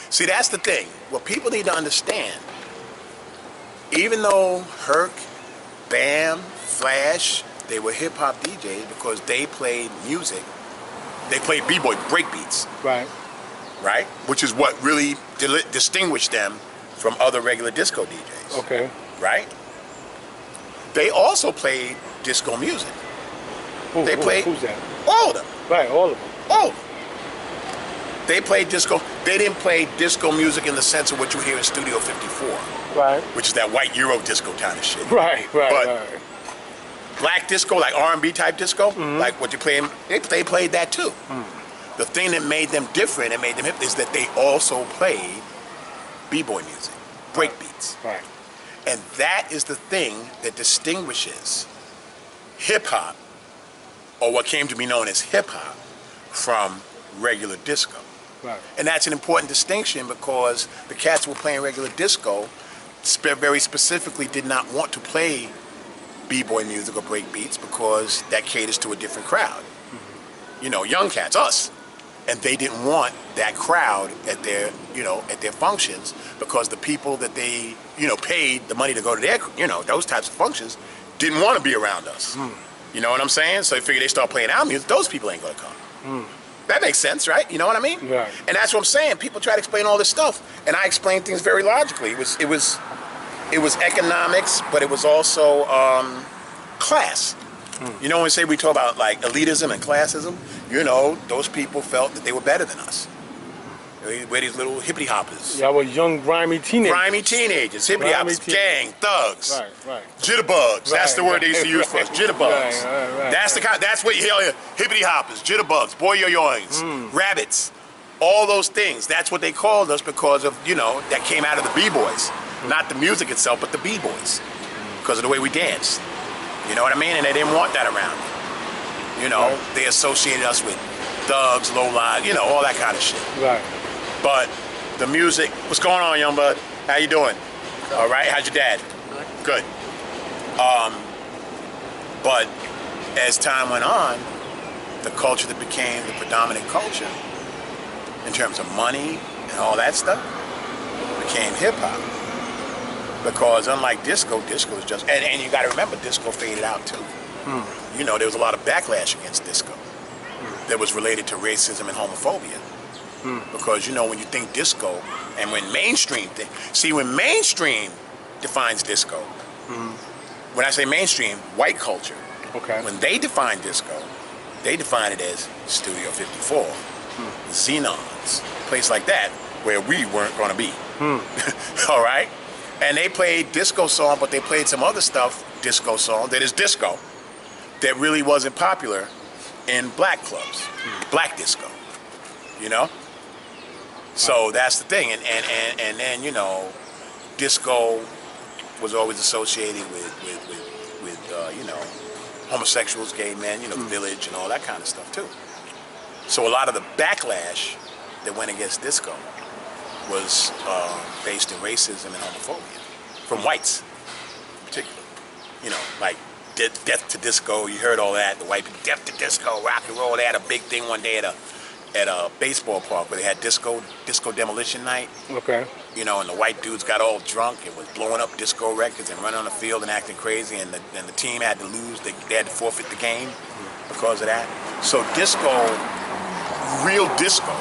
See, that's the thing. What people need to understand, even though Herc, Bam, Flash, they were hip-hop DJs because they played music. They played b-boy breakbeats. Right. Right? Which is what really distinguished them from other regular disco DJs. Okay. Right? They also played disco music. They played who's that? all of them. Right, all of them. All of them. They played disco. They didn't play disco music in the sense of what you hear in Studio 54. Right. Which is that white Euro disco kind of shit. Right. But black disco, like R&B type disco, like what you play, they played that too. The thing that made them different and made them hip is that they also played b-boy music, breakbeats. Right. And that is the thing that distinguishes hip-hop, or what came to be known as hip-hop, from regular disco. Right. And that's an important distinction because the cats who were playing regular disco very specifically did not want to play b-boy music or breakbeats because that caters to a different crowd. You know, young cats, us. And they didn't want that crowd at their, at their functions because the people that they, paid the money to go to their, those types of functions didn't want to be around us. You know what I'm saying? So they figure they start playing our music, those people ain't gonna come. That makes sense, right? You know what I mean? Right. And that's what I'm saying. People try to explain all this stuff, and I explain things very logically. It was economics, but it was also class. You know, when we say we talk about like elitism and classism, those people felt that they were better than us. They were these little hippity hoppers. Y'all were young, grimy teenagers. Grimy teenagers, hippity hoppers, gang, thugs, right. Jitterbugs. That's the word they used to use for us. Jitterbugs. Right. That's what you hear. Hippity hoppers, jitterbugs, boy yo-yoings, rabbits, all those things. That's what they called us because of that came out of the b-boys, not the music itself, but the b-boys, because of the way we danced. You know what I mean? And they didn't want that around. They associated us with thugs, low-lives, all that kind of shit. Right. But the music, what's going on, young bud? How you doing? All right, how's your dad? Good. But as time went on, the culture that became the predominant culture in terms of money and all that stuff became hip-hop. Because unlike disco, disco is just, and you got to remember, disco faded out too. There was a lot of backlash against disco that was related to racism and homophobia. Because when you think disco, and when mainstream when mainstream defines disco, when I say mainstream, white culture, when they define disco, they define it as Studio 54, Xenons, a place like that, where we weren't going to be. All right? And they played disco song, but they played some other stuff, disco song, that is disco, that really wasn't popular in black clubs, black disco, So that's the thing, and then disco was always associated with homosexuals, gay men, the Village and all that kind of stuff too. So a lot of the backlash that went against disco was based in racism and homophobia from whites, particularly. Like death to disco. You heard all that. The white people, death to disco, rock and roll. They had a big thing one day at a baseball park where they had disco demolition night. Okay. And the white dudes got all drunk and was blowing up disco records and running on the field and acting crazy, and the team had to lose. They had to forfeit the game because of that. So disco, real disco,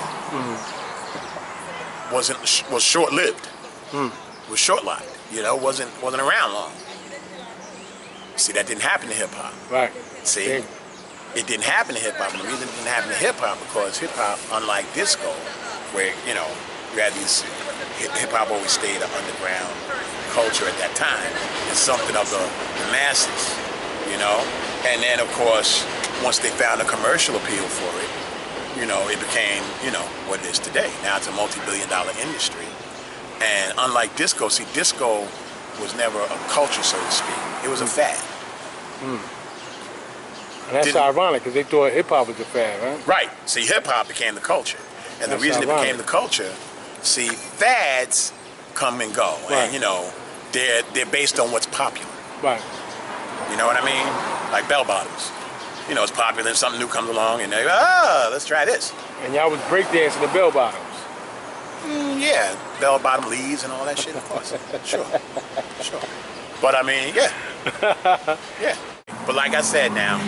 was short-lived. Was short-lived. Wasn't around long. See, that didn't happen to hip-hop. Right. See? It didn't happen to hip-hop, and the reason it didn't happen to hip-hop because hip-hop, unlike disco, where, you had these, hip-hop always stayed an underground culture at that time. It's something of the masses, And then, of course, once they found a commercial appeal for it, it became, what it is today. Now it's a multi-billion-dollar industry. And unlike disco, see, disco was never a culture, so to speak. It was a fad. And that's ironic, because they thought hip-hop was a fad, right? Right. See, hip-hop became the culture. And the reason it became the culture, see, fads come and go. Right. And, they're based on what's popular. Right. You know what I mean? Like bell-bottoms. It's popular and something new comes along, and they go, let's try this. And y'all was breakdancing the bell-bottoms. Yeah, bell-bottom leaves and all that shit, of course. Sure. But I mean, yeah. Yeah. But like I said now,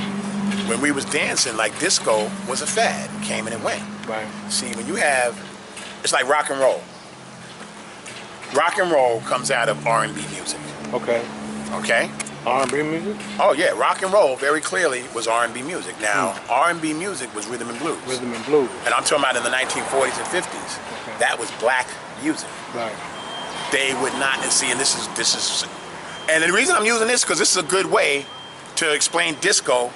when we was dancing, like disco was a fad. It came and it went. Right. See, when you have, it's like rock and roll. Rock and roll comes out of R&B music. Okay. Okay? R&B music? Oh yeah, rock and roll very clearly was R&B music. Now, R&B music was rhythm and blues. Rhythm and blues. And I'm talking about in the 1940s and 50s. Okay. That was black music. Right. They would not, and see, and this is, and the reason I'm using this because this is a good way to explain disco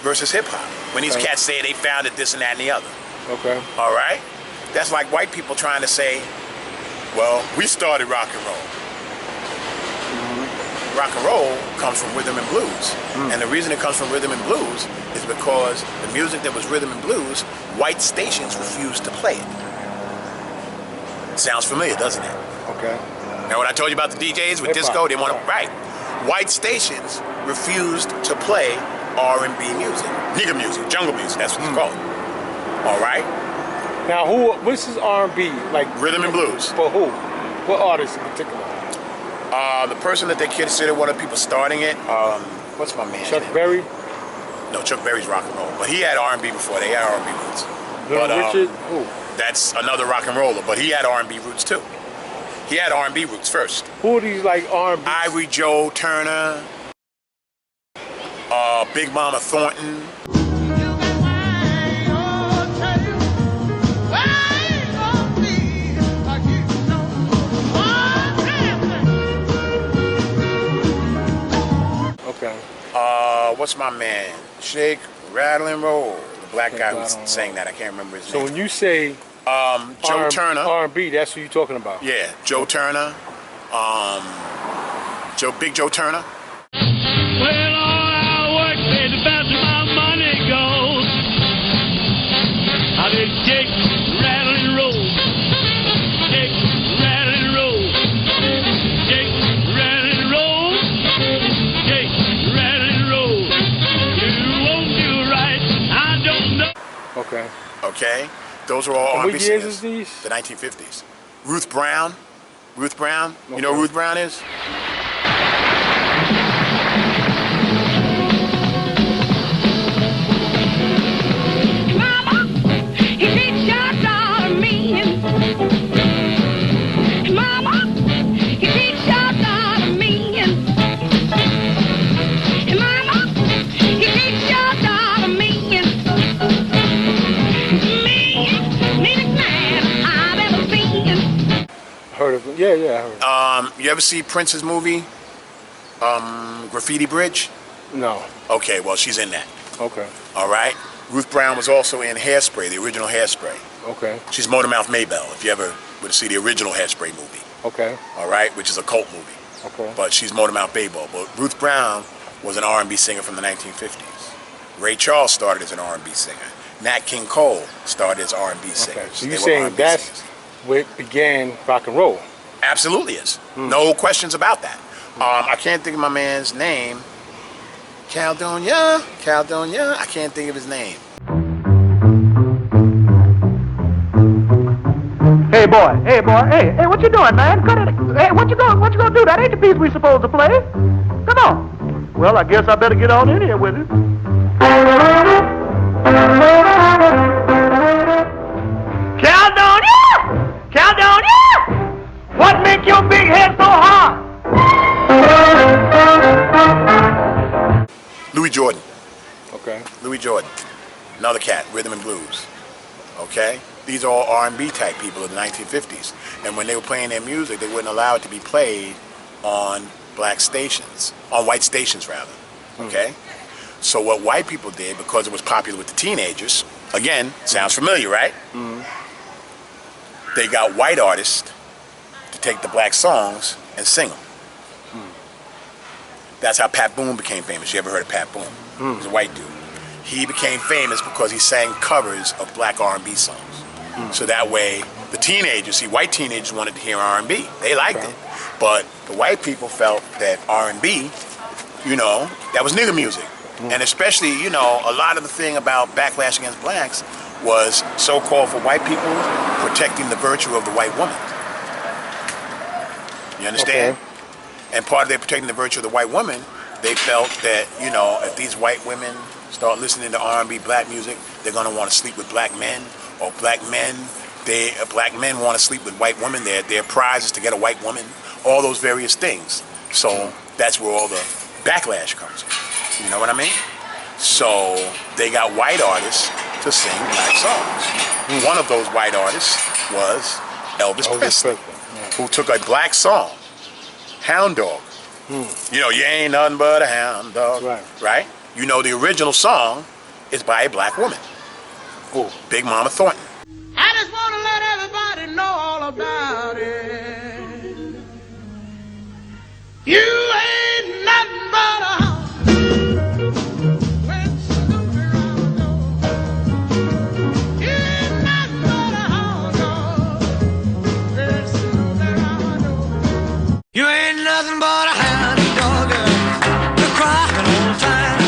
versus hip hop. When these Okay. cats say they founded this and that and the other. Okay. All right? That's like white people trying to say, well, we started rock and roll. Rock and roll comes from rhythm and blues. And the reason it comes from rhythm and blues is because the music that was rhythm and blues, white stations refused to play it. Sounds familiar, doesn't it? Okay. Now, when I told you about the DJs with Hip-hop. disco, they want to, right. White stations refused to play R&B music, nigga music, jungle music, that's what it's called. All right? Now, what's his R&B? Like Rhythm and blues. For who? What artist in particular? The person that they consider one of the people starting it, what's my man? Chuck Berry? No, Chuck Berry's rock and roll, but he had R&B before. They had R&B roots. Little But, Richard? Who? That's another rock and roller, but he had R&B roots too. He had R&B roots first. Who are these like R&B? Ivory Joe Turner, Big Mama Thornton. Okay. What's my man? Shake, rattle, and roll. The black guy who Rattle and sang roll. that, I can't remember his So name. when you say Joe Turner. R&B, that's who you're talking about? Yeah, Joe Turner. Big Joe Turner. Well, all our work pays the faster my money goes. I did shake, rattle, and roll. Shake, rattle, and roll. Shake, rattle, and roll. Shake, rattle, and roll. You won't do right, I don't know. Okay. Okay, those are all And R&B what years singers. is these? The 1950s. Ruth Brown. Ruth Brown. You know who Okay. Ruth Brown is? Mama, he did your daughter mean. Mama, he did your daughter mean. Mama, he did your daughter mean. Meanest man I've ever seen. Heard of him? Yeah, I heard of him. You ever see Prince's movie, Graffiti Bridge? No. Okay, well, she's in that. Okay. All right. Ruth Brown was also in Hairspray, the original Hairspray. Okay. She's Motormouth Maybelle, if you ever were to see the original Hairspray movie. Okay. All right, which is a cult movie. Okay. But she's Motormouth Maybelle. But Ruth Brown was an R&B singer from the 1950s. Ray Charles started as an R&B singer. Nat King Cole started as R&B singers. Okay. So They you're were saying R&B that's singers. where it began rock and roll? Absolutely is. No questions about that. I can't think of my man's name. Caldonia. I can't think of his name. Hey boy, hey, what you doing, man? Cut it. Hey, what you gonna do? That ain't the piece we supposed to play. Come on. Well, I guess I better get on in here with it. Caldonia! What make your big head so hard? Louis Jordan. Okay. Louis Jordan. Another cat, rhythm and blues. Okay? These are all R&B type people of the 1950s. And when they were playing their music, they wouldn't allow it to be played on black stations, on white stations rather. Okay? So what white people did, because it was popular with the teenagers, again, sounds familiar, right? They got white artists to take the black songs and sing them. That's how Pat Boone became famous. You ever heard of Pat Boone? He was a white dude. He became famous because he sang covers of black R&B songs. So that way, the teenagers, see, white teenagers wanted to hear R&B. They liked it. But the white people felt that R&B, you know, that was nigger music. And especially, you know, a lot of the thing about backlash against blacks was so-called for white people protecting the virtue of the white woman. You understand? Okay. And part of their protecting the virtue of the white woman, they felt that, you know, if these white women start listening to R&B black music, they're going to want to sleep with black men, or black men want to sleep with white women. Their prize is to get a white woman, all those various things. So that's where all the backlash comes in. You know what I mean? So they got white artists to sing black songs. One of those white artists was Elvis Presley, who took a black song, Hound Dog. You know, you ain't nothing but a hound dog, right? You know, the original song is by a black woman, Big Mama Thornton. I just want to let everybody know all about it. You ain't nothing but a hound. When Snoopy around the door. You ain't nothing but a hound dog. When Snoopy around the door. You ain't nothing but a hound dog. You're crying all the time.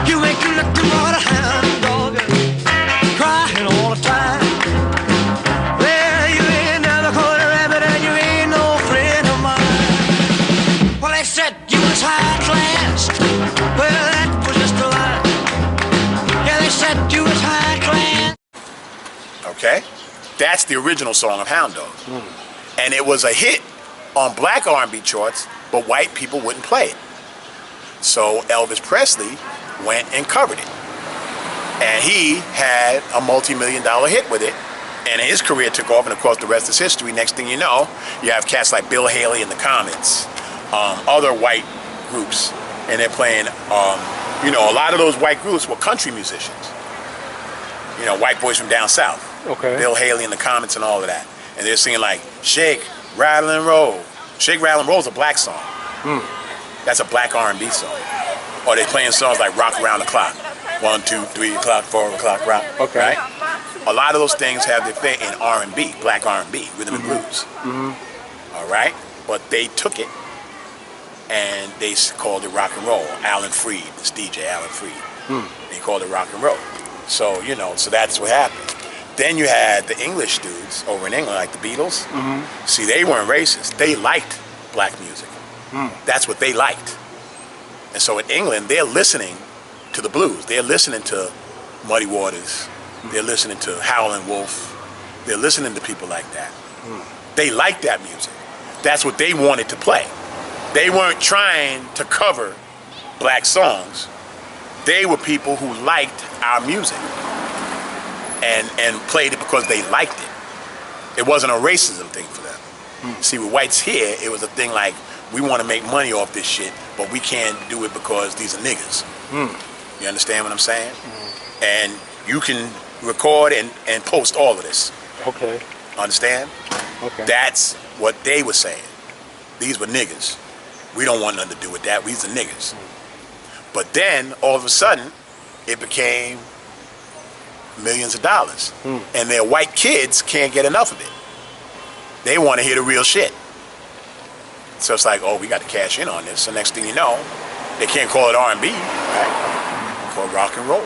You ain't nothing but a hound dog. Crying all the time. Well, you ain't never caught a rabbit and you ain't no friend of mine. Well, they said you was high class. Well, that was just a lie. Yeah, they said you was high class. Okay? That's the original song of Hound Dog. And it was a hit on black R&B charts, but white people wouldn't play it. So Elvis Presley went and covered it. And he had a multi-million-dollar hit with it. And his career took off, and of course the rest is history. Next thing you know, you have cats like Bill Haley and the Comets, other white groups, and they're playing, you know, a lot of those white groups were country musicians. You know, white boys from down south. Okay. Bill Haley and the Comets and all of that. And they're singing like, Shake, Rattle and Roll. Shake, Rattle and Roll is a black song. That's a black R&B song. Or they're playing songs like Rock Around the Clock. 1, 2, 3 o'clock, 4 o'clock, rock. Okay. Right? A lot of those things have their fit in R&B, black R&B, rhythm and blues. All right? But they took it and they called it rock and roll. Alan Freed, this DJ Alan Freed. They called it rock and roll. So, you know, so that's what happened. Then you had the English dudes over in England, like the Beatles. See, they weren't racist. They liked black music. That's what they liked. And so in England, they're listening to the blues. They're listening to Muddy Waters. They're listening to Howlin' Wolf. They're listening to people like that. They like that music. That's what they wanted to play. They weren't trying to cover black songs. They were people who liked our music and played it because they liked it. It wasn't a racism thing for them. See, with whites here, it was a thing like, we want to make money off this shit, but we can't do it because these are niggas. You understand what I'm saying? And you can record and post all of this. Okay. Understand? Okay. That's what they were saying. These were niggas. We don't want nothing to do with that. We's the niggas. But then, all of a sudden, it became millions of dollars. And their white kids can't get enough of it. They want to hear the real shit. So it's like, oh, we got to cash in on this. So next thing you know, they can't call it R&B, right? Call it rock and roll.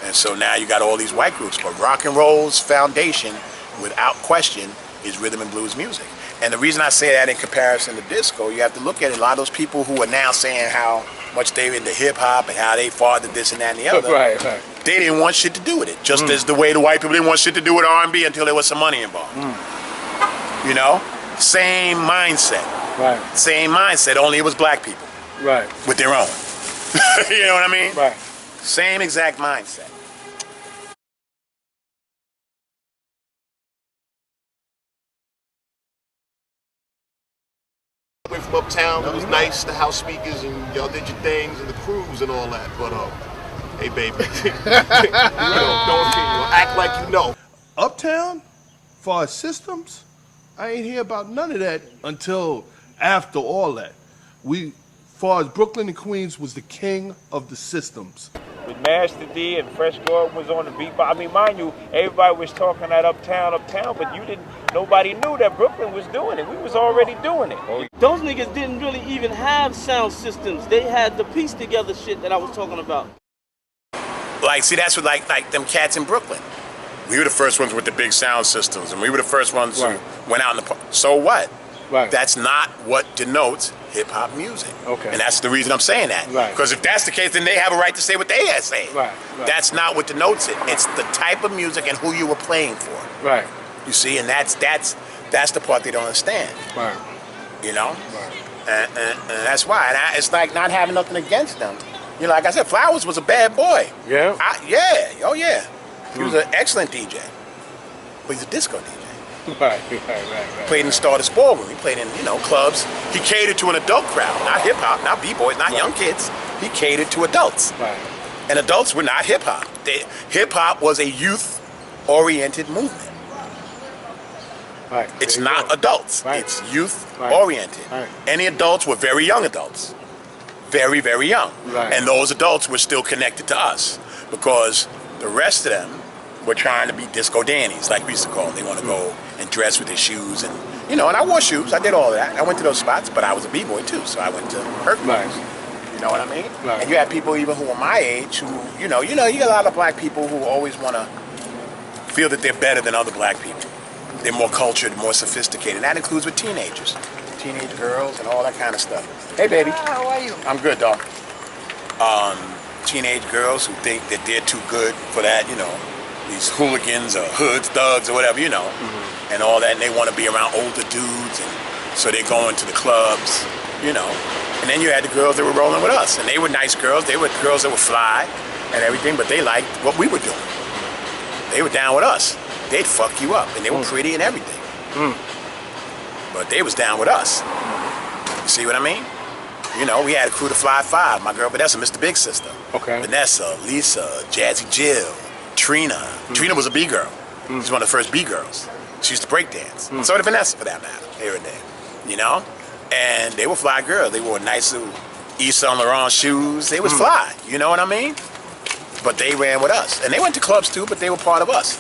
And so now you got all these white groups. But rock and roll's foundation, without question, is rhythm and blues music. And the reason I say that in comparison to disco, you have to look at it. A lot of those people who are now saying how much they were into hip-hop and how they fathered this and that and the other, Right. they didn't want shit to do with it. Just as the way the white people didn't want shit to do with R&B until there was some money involved. You know? Same mindset. Right. Same mindset, only it was black people. Right. With their own. You know what I mean? Right. Same exact mindset. Went from uptown, it was nice, the house speakers, and y'all did your things, and the cruise and all that, but hey baby, don't act like you know. Uptown, far as systems, I ain't hear about none of that until after all that. Far as Brooklyn and Queens was the king of the systems. With Master D and Fresh Gordon was on the beat, but I mean, mind you, everybody was talking that uptown, but nobody knew that Brooklyn was doing it. We was already doing it. Those niggas didn't really even have sound systems. They had the piece together shit that I was talking about. Like, see, that's what like them cats in Brooklyn. We were the first ones with the big sound systems, and we were the first ones Right. who went out in the park. So what? Right. That's not what denotes hip-hop music. Okay. And that's the reason I'm saying that. Right. Because if that's the case, then they have a right to say what they had to say. Right, right. That's not what denotes it. It's the type of music and who you were playing for. Right. You see, and that's the part they don't understand. Right. You know? Right. And that's why. And it's like not having nothing against them. You know, like I said, Flowers was a bad boy. Yeah. Oh yeah. He was an excellent DJ. But he's a disco DJ. Right. Played in the Stardust Ballroom. He played in, clubs. He catered to an adult crowd, not hip hop, not b-boys, not young kids. He catered to adults. Right. And adults were not hip hop. Hip hop was a youth-oriented movement. Right. It's There you not go. adults. Right. It's youth-oriented. Right. And the adults were very young adults. Very, very young. Right. And those adults were still connected to us because the rest of them were trying to be disco dandies, like we used to call them. They want to go and dress with their shoes and, and I wore shoes. I did all that. I went to those spots, but I was a b-boy too, so I went to Hercules. Right. You know what I mean? Right. And you have people even who are my age who, you get a lot of black people who always want to feel that they're better than other black people. They're more cultured, more sophisticated. And that includes with teenagers, teenage girls and all that kind of stuff. Hey, baby. How are you? I'm good, dog. Teenage girls who think that they're too good for that, these hooligans or hoods, thugs or whatever, and all that. And they want to be around older dudes, and so they're going to the clubs, And then you had the girls that were rolling with us, and they were nice girls. They were girls that were fly and everything, but they liked what we were doing. They were down with us. They'd fuck you up, and they were pretty and everything. But they was down with us. You see what I mean? We had a crew to Fly Five. My girl Vanessa, Mr. Big Sister. Okay. Lisa, Jazzy Jill, Trina. Trina was a B-girl. She was one of the first B-girls. She used to break dance. So did Vanessa, for that matter, here and there. And they were fly girls. They wore nice little Yves Saint Laurent shoes. They was fly, you know what I mean? But they ran with us. And they went to clubs too, but they were part of us.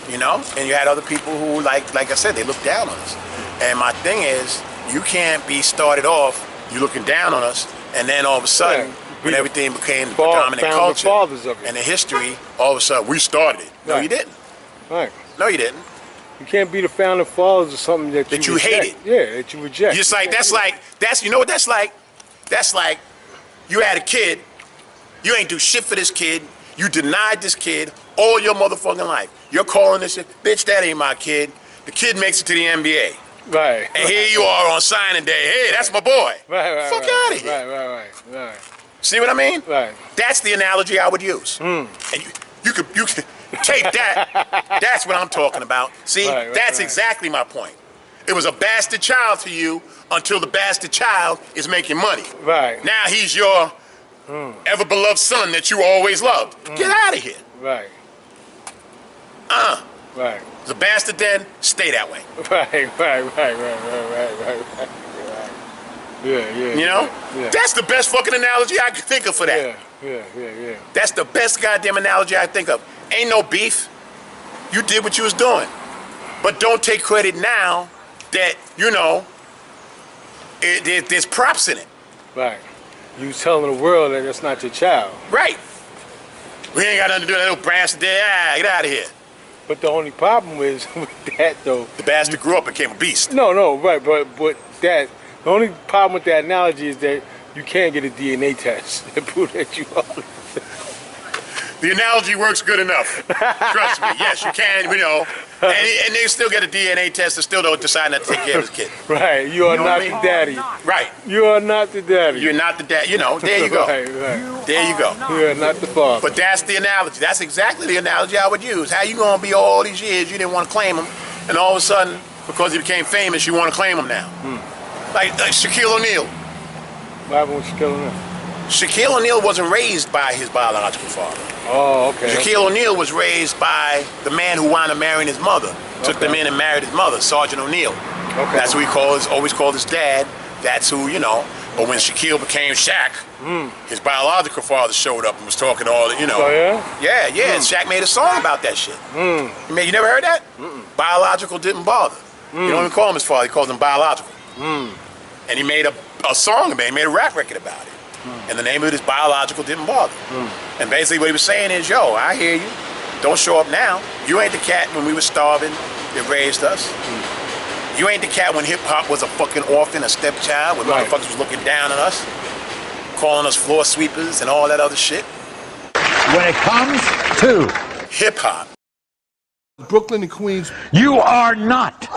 And you had other people who, like I said, they looked down on us. And my thing is, you can't be started off, you looking down on us, and then all of a sudden, when everything became the predominant culture fathers of it. and the history, all of a sudden, we started it. No, you didn't. Right. No, you didn't. You can't be the founding fathers of something that you reject. hated. Yeah, that you reject. Just like, you know what that's like? That's like, you had a kid, you ain't do shit for this kid, you denied this kid all your motherfucking life. You're calling this shit, bitch, that ain't my kid. The kid makes it to the NBA. Right. And here you are on signing day. Hey, that's my boy. Right. Fuck out of here. Right. See what I mean? Right. That's the analogy I would use. And you could take that. That's what I'm talking about. See, that's exactly my point. It was a bastard child to you until the bastard child is making money. Right. Now he's your ever beloved son that you always loved. Get out of here. Right. Right. It's a bastard then, stay that way. Right. Yeah. Yeah. That's the best fucking analogy I could think of for that. Yeah. That's the best goddamn analogy I think of. Ain't no beef. You did what you was doing. But don't take credit now that, there's props in it. Right. You telling the world that that's not your child. Right. We ain't got nothing to do with that little bastard there. Get out of here. But the only problem is with that, though. The bastard grew up and became a beast. No, right, but that the only problem with that analogy is that you can't get a DNA test to prove that you are. The analogy works good enough. Trust me. Yes, you can, And they still get a DNA test and still don't decide not to take care of this kid. Right. You are not the daddy. Right. You are not the daddy. You're not the dad. There you go. Right. There you go. You are not the father. But that's the analogy. That's exactly the analogy I would use. How you gonna be all these years you didn't want to claim him, and all of a sudden, because he became famous, you want to claim him now? Like Shaquille O'Neal. What happened with Shaquille O'Neal? Shaquille O'Neal wasn't raised by his biological father. Oh, okay. Shaquille O'Neal was raised by the man who wound up marrying his mother. Took them in and married his mother, Sergeant O'Neal. Okay. That's who he always called his dad. That's who, But when Shaquille became Shaq, his biological father showed up and was talking all, Oh, yeah? Yeah. And Shaq made a song about that shit. You never heard that? Biological didn't bother. You don't even call him his father. He calls him biological. And he made a song about it. He made a rap record about it. And the neighborhood is biological didn't bother. And basically what he was saying is, yo, I hear you. Don't show up now. You ain't the cat when we were starving that raised us. You ain't the cat when hip-hop was a fucking orphan, a stepchild, when motherfuckers was looking down on us, calling us floor sweepers and all that other shit. When it comes to hip-hop, Brooklyn and Queens, you are not